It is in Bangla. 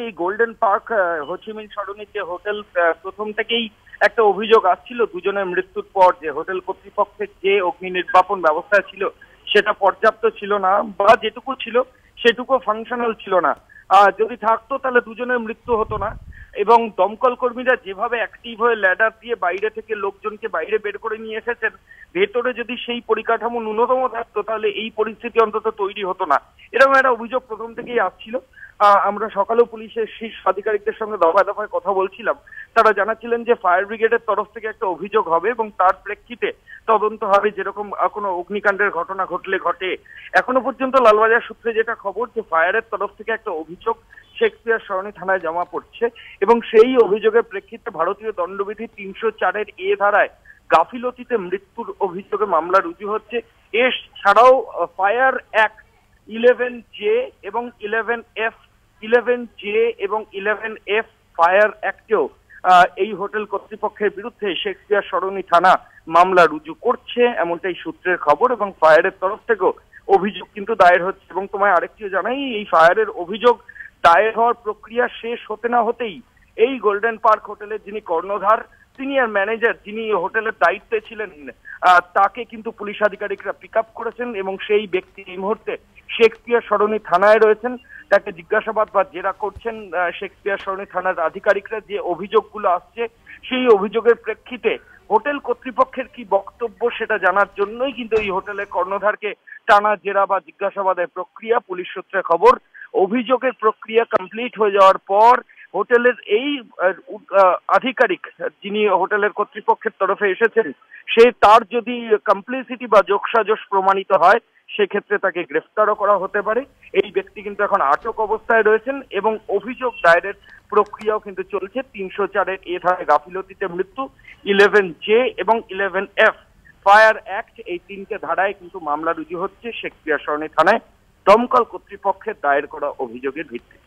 এই গোল্ডেন পার্ক হোচিমিন সরণির যে হোটেল, প্রথম থেকেই একটা অভিযোগ আসছিল দুজনের মৃত্যুর পর যে হোটেল কর্তৃপক্ষের যে অগ্নি নির্বাপন ব্যবস্থা ছিল সেটা পর্যাপ্ত ছিল না, বা যেটুকু ছিল সেটুকু ফাংশনাল ছিল না। যদি থাকতো তাহলে দুজনের মৃত্যু হতো না। এবং দমকল কর্মীরা যেভাবে অ্যাক্টিভ হয়ে ল্যাডার দিয়ে বাইরে থেকে লোকজনকে বাইরে বের করে নিয়ে এসেছেন, ভেতরে যদি সেই পরিকাঠামো ন্যূনতম থাকতো তাহলে এই পরিস্থিতি অন্তত তৈরি হতো না। এরকম একটা অভিযোগ প্রথম থেকেই আসছিল। আমরা সকালেও পুলিশের শীর্ষ আধিকারিকদের সঙ্গে দফায় দফায় কথা বলছিলাম। তারা জানাচ্ছিলেন যে ফায়ার ব্রিগেডের তরফ থেকে একটা অভিযোগ হবে এবং তার প্রেক্ষিতে তদন্ত হবে, যেরকম কোনো অগ্নিকাণ্ডের ঘটনা ঘটলে ঘটে। এখনো পর্যন্ত লালবাজার সূত্রে যেটা খবর, যে ফায়ারের তরফ থেকে একটা অভিযোগ শেক্সপিয়ার সরণি থানায় জমা পড়ছে এবং সেই অভিযোগের প্রেক্ষিতে ভারতীয় দণ্ডবিধি 304-এর এ ধারায় গাফিলতিতে মৃত্যুর অভিযোগে মামলা রুজু হচ্ছে। এছাড়াও ফায়ার অ্যাক্ট 11J এবং 11F, 11J এবং 11F ফায়ার অ্যাক্টেও এই হোটেল কর্তৃপক্ষের বিরুদ্ধে শেক্সপিয়ার সরণি থানা মামলা রুজু করছে, এমনটাই সূত্রের খবর। এবং ফায়ারের তরফ থেকেও অভিযোগ কিন্তু দায়ের হচ্ছে। এবং তোমায় আরেকটিও জানাই, এই ফায়ারের অভিযোগ দায়ের হওয়ার প্রক্রিয়া শেষ হতে না হতেই এই গোল্ডেন পার্ক হোটেলের যিনি কর্ণধার, সিনিয়র ম্যানেজার যিনি হোটেলের দায়িত্বে ছিলেন, তাকে কিন্তু পুলিশ আধিকারিকরা পিক আপ করেছেন এবং সেই ব্যক্তি এই মুহূর্তে শেক্সপিয়ার সরণি থানায় রয়েছেন। তাকে জিজ্ঞাসাবাদ বা জেরা করছেন শেক্সপিয়ার সরণি থানার আধিকারিকরা। যে অভিযোগগুলো আসছে সেই অভিযোগের প্রেক্ষিতে হোটেল কর্তৃপক্ষের কি বক্তব্য সেটা জানার জন্যই কিন্তু এই হোটেলের কর্ণধারকে টানা জেরা বা জিজ্ঞাসাবাদের প্রক্রিয়া। পুলিশ সূত্রে খবর, অভিযোগের প্রক্রিয়া কমপ্লিট হয়ে যাওয়ার পর হোটেলের এই আধিকারিক যিনি হোটেলের কর্তৃপক্ষের তরফে এসেছেন, তার যদি কমপ্লিসিটি বা যোগসাজশ প্রমাণিত হয় সেক্ষেত্রে তাকে গ্রেফতারও করা হতে পারে। এই ব্যক্তি কিন্তু এখন আটক অবস্থায় রয়েছেন এবং অভিযোগ দায়েরের প্রক্রিয়াও কিন্তু চলছে। 304-এর এ ধারায় গাফিলতিতে মৃত্যু, 11J এবং 11F ফায়ার অ্যাক্ট, এই তিনটে ধারায় কিন্তু মামলা রুজু হচ্ছে শেক্সপিয়ার সরণি থানায় দমকল কর্তৃপক্ষের দায়ের করা অভিযোগের ভিত্তিতে।